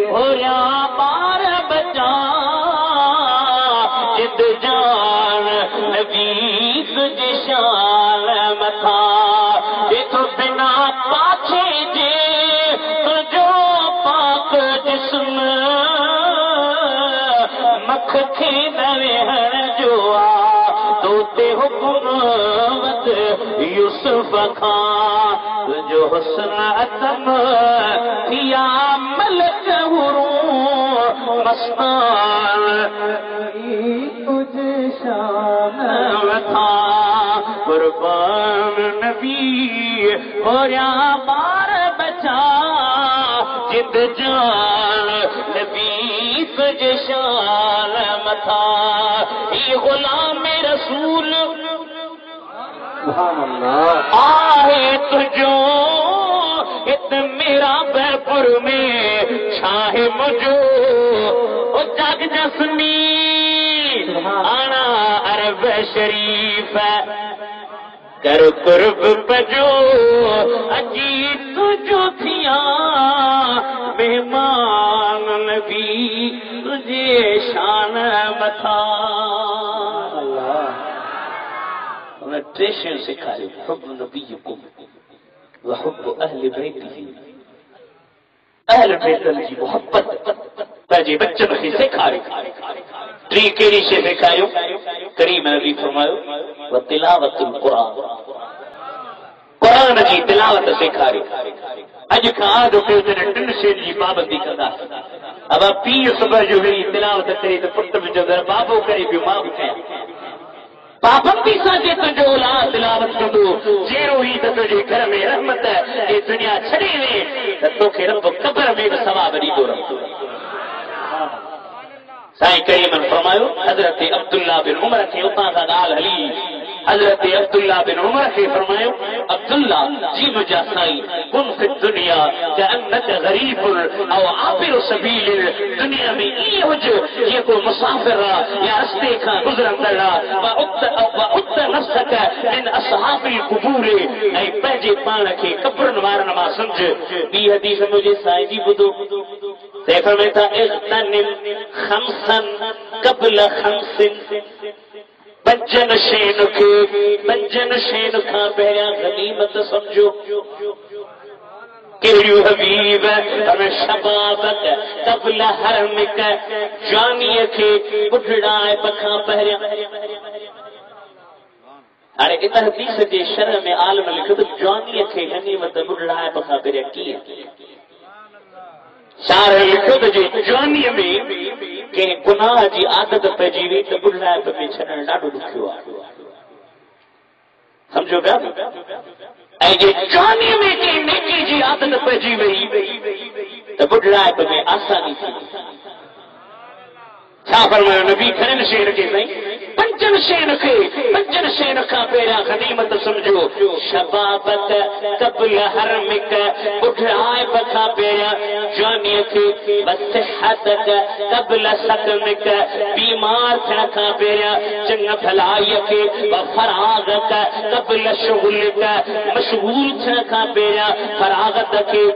گھوڑیا بار بچا جد جان نبی تجھے شان متھا یہ تو بنا پاچھے جے جو پاک جسم مکھ تھے نوہر جو دوتے حکومت یوسف خان جو حسن اتم کیا ملک حروں مستان تجھے شان تھا قربان نبی ہویا بار بچا جد جان نبی تجھے شان متھا یہ غلام رسول سبحان اللہ آئے تجھو ات میرا بیپر میں چھاہ مجھو او جگ جسمی آنا عرب شریف کر قرب پجو اجی تجھو تھیا مہمان نبی تجھے شان متھا ہمیں ٹریشن سکھائے حب نبیکم وحب اہل بیتی اہل بیت کی محبت تجھے بچن کی سکھائے ٹری کیڑی سے سکھائیو کریم نبی فرمایو و تلاوت القرآن قرآن کی تلاوت سکھائے اج کھا دو کہ تیرے ٹن سے جی پابندی کردا اب پی صبح جو ہوئی تلاوت کرے تو پتر میں جو در بابو کرے بھی ماں کیا پابندی سا جے تجھو اولاد تلاوت کندو جیرو ہی تجھے گھر میں رحمت ہے یہ دنیا چھڑی وے تو کہ رب قبر میں ثواب دی دو رب سائیں کریم فرمایو حضرت عبداللہ بن عمر کے اتنا کا گال ہلی حضرت عبداللہ بن عمر کے فرمائے عبداللہ جی مجھا سائی کن فی الدنیا کأنک غریب او عابر سبیل دنیا میں یہ ہو جو یہ کو مسافر رہا یا رستے کا گزرن رہا وعدت نفسک من اصحاب القبور اے پہجے پان کے قبرن وارن ما سمجھ بی حدیث مجھے سائی جی بدو سیفر میں تھا اغتنم خمسا قبل خمس پنجن شین کھا پہیا غنیمت سمجھو کیڑیو حبیب ہمیں شبابک قبل حرمک جانی کے بڑھڑائے پکھا پہیا ارے اتنا حدیث کے شرح میں عالم لکھت جانی کے غنیمت بڑھڑائے پکھا پہیا کی ہے شارح لکھت جی جانی میں کہ گناہ جی عادت پہ جیوی تو بڑھڑائے پہ چھڑن ڈاڑو دکھیو سمجھو گیا اے یہ جانی میں کہ نیکی جی عادت پہ جیوی تو بڑھڑائے پہ آسانی تھی چھا فرمایا نبی کھرن شیر کے نہیں پنجن شین کھا پیرا غنیمت سمجھو شبابت قبل حرمک بڑھائے پکھا پیرا جانی کے وصحتک قبل سقمک بیمار کھا پیرا چنگ بھلائی کے وفراغت قبل شغلک مشغول کھا پیرا فراغت کے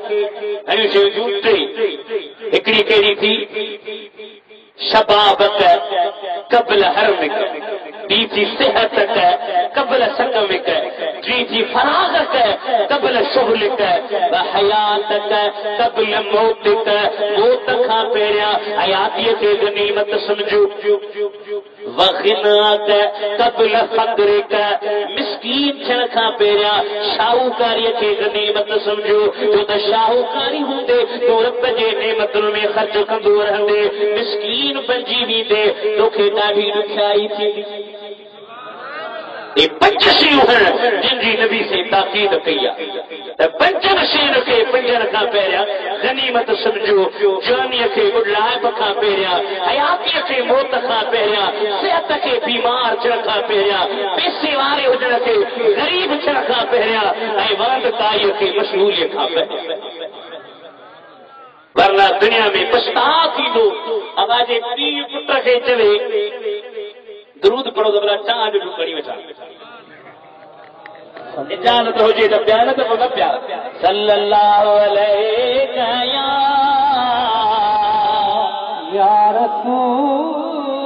ایسے جھوٹے اکڑی کہی تھی شبابک قبل حرمک بیتی صحتک قبل سقمک بیتی فراغک قبل شغلک وحیاتک قبل موتک موت کھا پیریا حیاتیت غنیمت سمجھو وغناک قبل فقرک مسکین چھن کھا پیریا شاہوکاری کے غنیمت سمجھو جو تا شاہوکاری ہوں دے تو رب جے نعمتوں میں خرچ کندو رہندے مسکین پنجیوی دے تو کھیتا بھی رکھائی تھی یہ پنچ شیو ہیں جن جی نبی سے تاکید کیا پنچن شیر کے پنجن کا پیریا غنیمت سمجھو جانی کے بڑھائے پکا پیریا حیاتی کے موت کا پیریا صحت کے بیمار چرکا پیریا پیسے والے اجڑ کے غریب چرکا پیریا اے واند کائی کے مشغول کا پیریا ورنہ دنیا میں پچھتا تھی دو اب آج پی پتر کے چلے درود پڑھو تو بلا چاند ڈھکڑی میں چاند اجازت ہو جائے تو پیار تو بہت پیار صلی اللہ علیہ یا رسول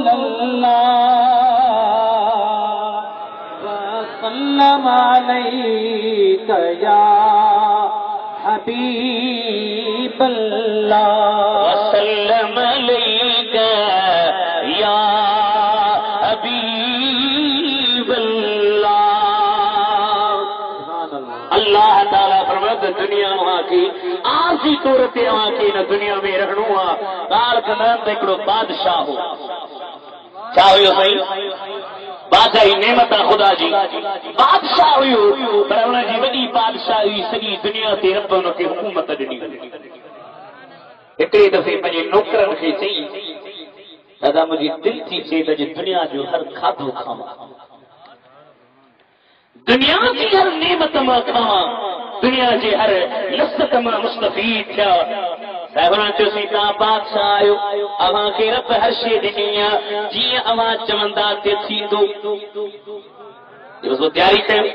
اللہ وسلم علیک یا حبیب اللہ وسلم علیک یا حبیب اللہ اللہ تعالیٰ فرماتا دنیا وہاں کی آسی صورت وہاں کی نہ دنیا میں رہنو کار کنان دیکھو بادشاہ ہو چاہو صحیح بادشاہی نعمت خدا جی بادشاہ ہوئی پر انہیں جی وڈی بادشاہ ہوئی سگی دنیا تے رب ان کے حکومت ڈنی ایکڑے دفعے پنجے نوکرن کے چئی دادا مجھے دل تھی چے تے دنیا جو ہر کھادو کھاواں دنیا کی ہر نعمت ما کھاواں دنیا جی ہر لذت ما مستفید تھیا صاحبان جو سیتا بادشاہ آیو اواں کے رب ہر شے ڈنیا جی اواں چوندا تے تھی دو وہ تیاری کریں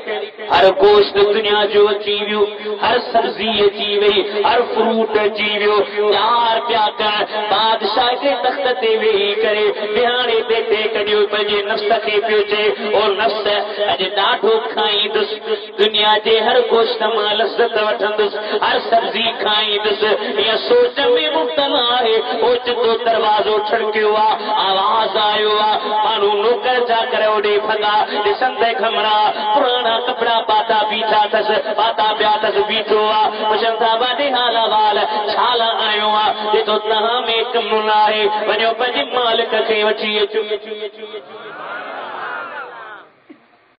ہر گوشت دنیا جو اچھی ویو ہر سبزی اچھی وی ہر فروٹ اچھی ویو پیار پیا کر بادشاہ کے تخت تے وی کرے بہانے بیٹے کڈیو پنجے نفس کے پیچھے اور نفس اج ڈاڈو کھائی دس دنیا جے ہر گوشت ماں لذت وٹھندس ہر سبزی کھائی دس یا سوچ میں مبتلا ہے اوچ تو دروازو ٹھڑکیو آواز آیو مانو نوکر جا کر اوڈے پھگا ڈسندے پرانا کپڑا پاتا بیٹھا تس پاتا پیا تس بیٹھو مشنتا باڈے حالا وال چھالا آیو یہ تو تہاں میں کم نہ ہے ونجو پنجی مالک کے وچی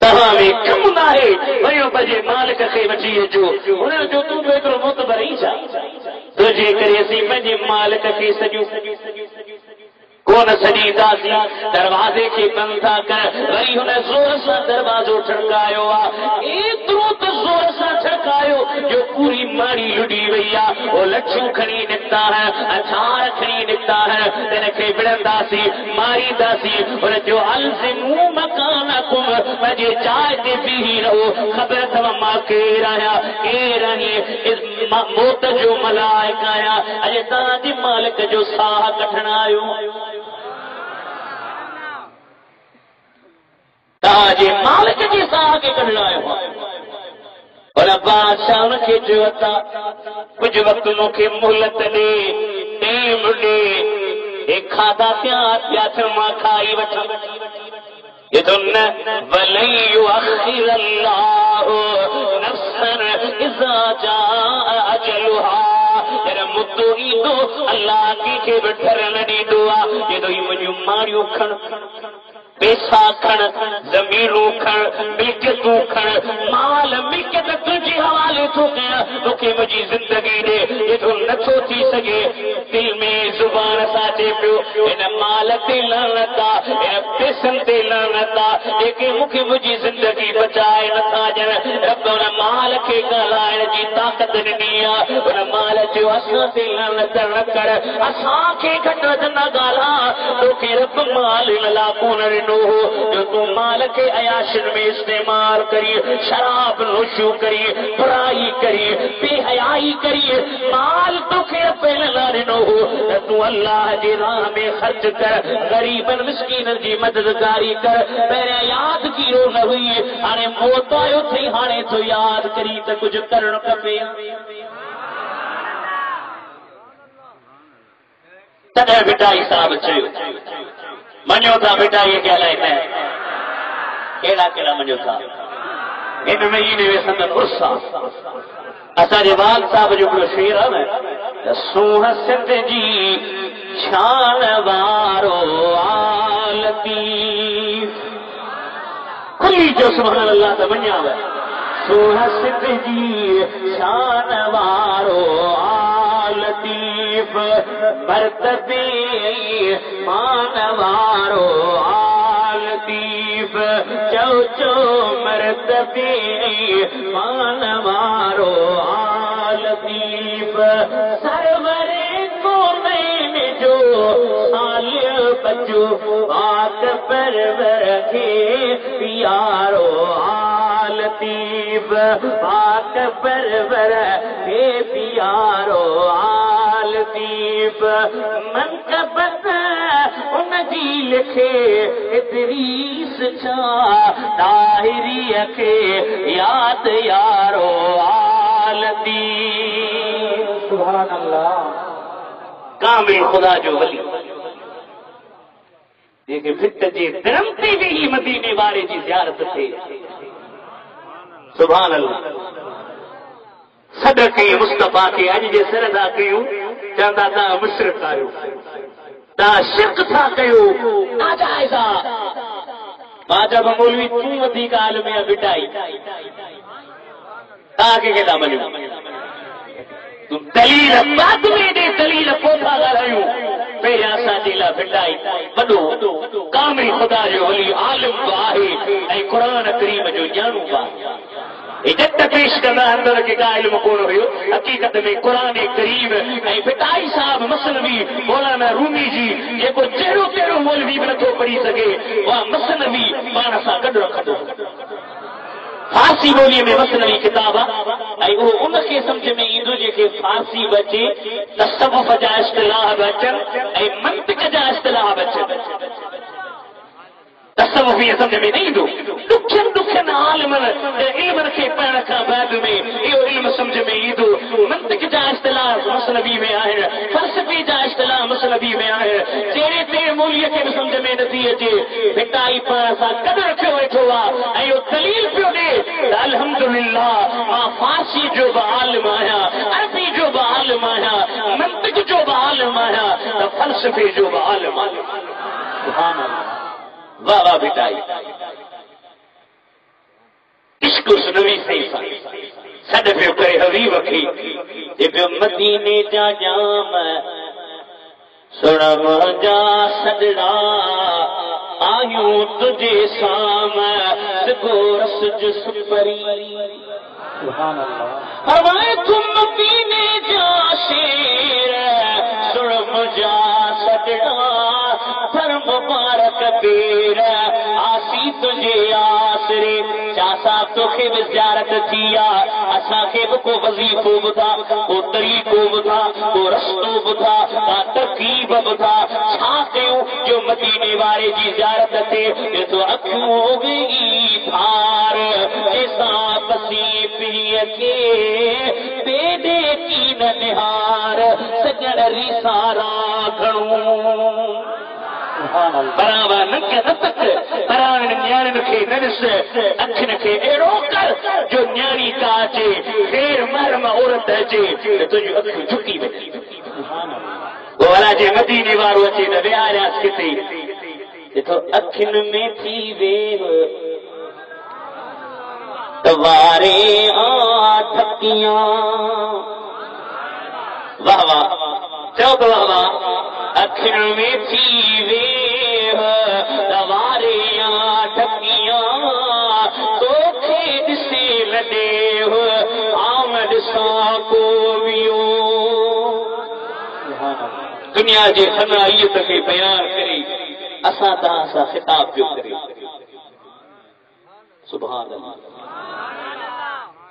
تہاں میں کم نہ ہے ونجو پنجی مالک کے وچی جو انہیں جو تو بیتر متبر ہی چاہ تو جے کرے سی پنجی مالک کے سجو وہ نہ سجیدہ سی دروازے کے بند تھا کر وہی انہیں زور سے دروازوں ٹھڑکایو اترو تو زور سے ٹھڑکایو جو پوری ماری لڑی ویا وہ لچھو کھڑی نکتا ہے اچھار کھڑی نکتا ہے تیرے کے بڑندا سی ماری دا سی اور جو الزمو مکانکم مجھے چاہتے بھی رہو خبر تمام کے رہی اس موت جو ملائک آیا اجے تاجی مالک جو ساہ کٹھنایو تاجی مالک جی ساہ کے کٹھنایو اور بادشاہ ان کے جو اتا کچھ وقت ان کے مہلت دے ٹیم دے ایک کھادا پیا چرما کھائی وٹھا اذن ولن يؤخر الله نفسا اذا جاء اجلها تیرا مدو ایدو اللہ کی کے بٹھرن دی دعا یہ تو مجھو ماریو کھن پیسہ کھن زمینوں کھن ملکتوں کھن مال ملکت تجھے حوالے تو گیا تو کہ مجھے زندگی دے یہ تو نچو تھی سگے دل میں زبان ساچے پیو ان مال تے لانتا ان پیسن تے لانتا لیکن مجھے زندگی بچائے نہ تھا جن رب ان مال کے گلائن جی طاقت نیا ان مال جو اساں تے لانتا نہ کر اساں کے گھٹ نہ گالا تو کہ رب مال لا کون جو تم مال کے عیاشن میں استعمال کری شراب نوشو کری برائی کری بے حیائی کری مال تو کے پہلے لارنو ہو تو اللہ جی راہ میں خرچ کر غریبن مسکینن جی مددگاری کر میرے یاد کی رو نہ ہوئی آنے موت آئے تھی ہانے تو یاد کری تو کچھ کرن کپے تدھے بٹائی صاحب چاہیے منو تھا بیٹا یہ کیا لائن ہے کیڑا کیڑا منو تھا ان مہینے میں سندر برسا اسا جوال صاحب جو بڑو شیر ہے سوہ سند جی شان وارو آلتی کلی جو سبحان اللہ تا منیا ہے سوہ سند جی شان وارو لطیف مرتبے مانوارو لطیف چو چو مرتبے مانوارو لطیف سرورے کو میں جو سالیہ بچو پاک پرور کے پیارو لطیف پاک پرور کے پیارو لطیف منقبت ان جی لکھے ادریس چھا طاہری کے یاد یارو لطیف سبحان اللہ کامل خدا جو ولی دیکھیں پھر جی درمتی بھی مدینے والے جی زیارت تھے سبحان اللہ صدقے مصطفیٰ کے اج جے سردا کیوں چاہتا تھا مشرق آیو تا شرک تھا کیوں ناجائزہ جب مولوی توں ودیک عالم بٹائی تاکہ کہتا بنیو تم دلیل بعد میں دے دلیل کوٹھا غلائیوں پہلے آسا دیلا بٹائی بڑو کامل خدا جو ولی عالم باہی اے قرآن کریم جو جانو باہی جت پیش کرنا اندر کے کا علم کون ہوئے حقیقت میں قرآن کریم بٹائی صاحب مثنوی مولانا رومی جی یہ کو چہرو چہرو مولوی بھی نتو پڑھی سکے وہاں مثنوی مانا سا گڈ رکھ دو فارسی بولی میں مثنوی کتاب وہ ان کے سمجھ میں ایندو جے کہ فارسی بچے تصوف جا اصطلاح بچن منطق جا اصطلاح بچن تصوف یہ سمجھ میں نہیں دو دکھن عالم علم رکھے پڑھنے کا بعد میں یہ علم سمجھ میں یہ دو منطق جا اصطلاح مثنوی میں آئے فلسفی جا اصطلاح مثنوی میں آئے چہرے تیرے مولیہ کے سمجھ میں نتی اچے بٹائی پڑھا سا قدر رکھے ہوئے چھوا ایو دلیل پیو دے الحمدللہ ماں فارسی جو بعالم آیا عربی جو بعالم آیا منطق جو بعالم آیا فلسفی جو بعالم آیا سبحان اللہ واہ واہ بٹائی عشق سنوی سیسا سڈ پیو کرے حبیب کی یہ پیو مدینے جا جام سن مجا سجڑا آیوں تجھے سام گورس جس پری فرمائے تم پینے جا شیر سن مجا سجڑا پر مبارک پیر آسی تجھے آسرے شاہ صاحب تو خیب زیارت کیا اسا خیب کو وظیفو بتا کو طریقو بتا کو رستو بتا کا ترکیب بتا چھاکیوں جو مدینے والے جی زیارت تھے یہ تو اکھوں ہو گئی تھار ایسا پسی پیے کے بیدے کی ننہار سجڑ ریسارا گھنوں براوا نکے نتک بران نیان کے نرس اکھن کے ایڑو کر جو نیانی کاچے خیر مرم عورت اچے تو جو اکھ جھکی بچی والا جے مدینے وارو اچے تے بے آریاس کتے یہ تو اکھن میں تھی ویو دوارے آٹھکیاں واہ واہ چو تو واہ واہ اکھن میں تھی ویو دوارے آٹھکیاں تو کھید سے لڈے ہو آمد سا کو بیو دنیا جے خنائیت کے بیان کرے اسا تاسا خطاب جو کرے سبحان اللہ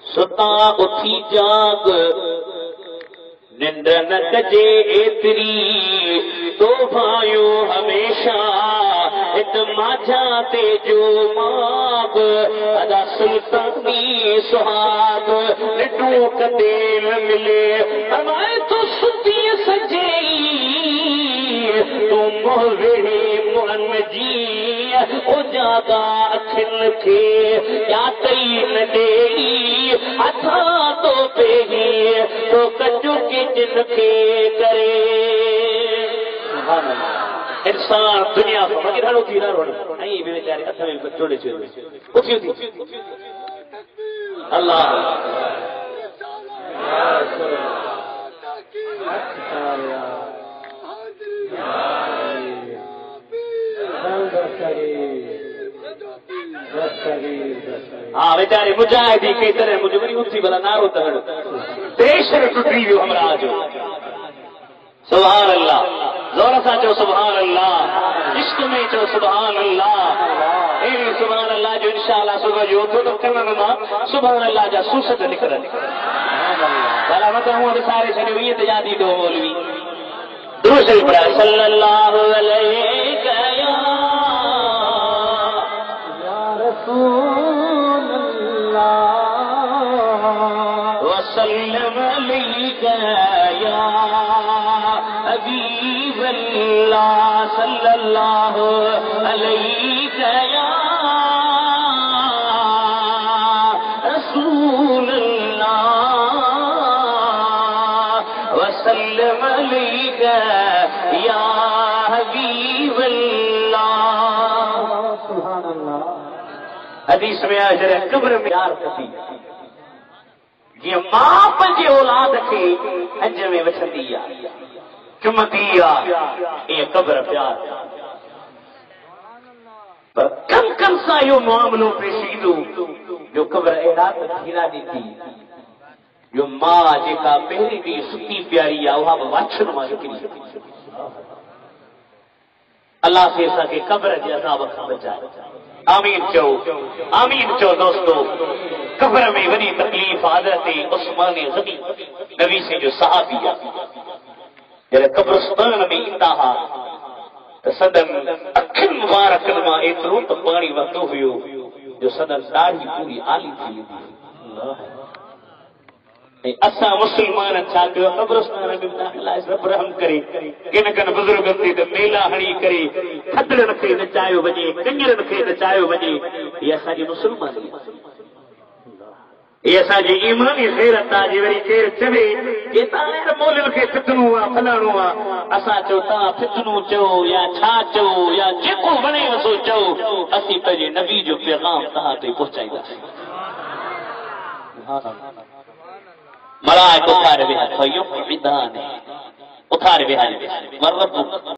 ستا اٹھی جاگ نند نہ کجے ایتری تو بھائیو ہمیشہ اتما جاتے جو ماغ ادا سلطانی سہاگ لڈو کدیل ملے ہمارے تو ستی سجئی تو موڑی من جی او جاگا اکھن کے یا تئی نڈیری اتھا تو پیہی تو کجو کی جن کے کرے انسان دنیا کو مگر ہڑو تھی نہ روڑ نہیں بے بیچارے ہتھ میں چھوڑے چھوڑے اٹھی تھی اللہ ہاں بیچارے مجاہدی کئی طرح مجھے بڑی اٹھی بلا نارو تہڑ دیشر ٹوٹی ویو ہمرا جو سبحان اللہ زور سا چو سبحان اللہ عشق میں چو سبحان اللہ اے سبحان اللہ جو انشاءاللہ صبح جو تو کرنا نما سبحان اللہ جا سوست نکل بلا مت ہوں سارے سے ہوئی تجادی دو مولوی درود شریف پڑھا صلی اللہ علیہ یا رسول اللہ وسلم علیک یا حبیب اللہ صلی اللہ علیہ یا رسول اللہ وسلم علیہ یا حبیب اللہ سبحان اللہ حدیث میں آجر قبر میں یار کسی یہ ماں پنجے اولاد کے انج میں وچھندی ہے چمتی یہ قبر پیار پر کم کم سا یہ معاملوں پیشیدو جو قبر احرات گھیرا دیتی جو ماں جے کا پہلی دی ستی پیاری ہے وہاں واچھن ماں جکری اللہ سے ایسا کہ قبر جے عذاب کا بچائے آمین چو دوستو قبر میں بڑی تکلیف حضرت عثمان غنی نبی سے جو صحابی ہے جب قبرستان میں انتہا صدن اکھن مبارک ما ایترو تو پانی وقتو ہوئیو جو صدن داڑھی پوری آلی تھی اسا مسلمان چاہتے قبرستان میں اللہ اس رب رحم کرے کن کن بزرگ تے تے میلا ہڑی کرے کھدڑ رکھے نچایو بجے کنجر رکھے نچایو بجے یہ اسا جی مسلمان یہ اسا جی ایمانی غیرت آ جی وری کیر چوے یہ تاں مولن کے فتنو وا فلانو وا اسا چو تا فتنو چو یا چھا چو یا جيڪو بنے وسو چو اسی پنهنجے نبی جو پیغام تہاں تے پہنچائيندا سبحان اللہ ملائکہ کار بھی ہتھیوں عیدان اٹھارے بہاری ورب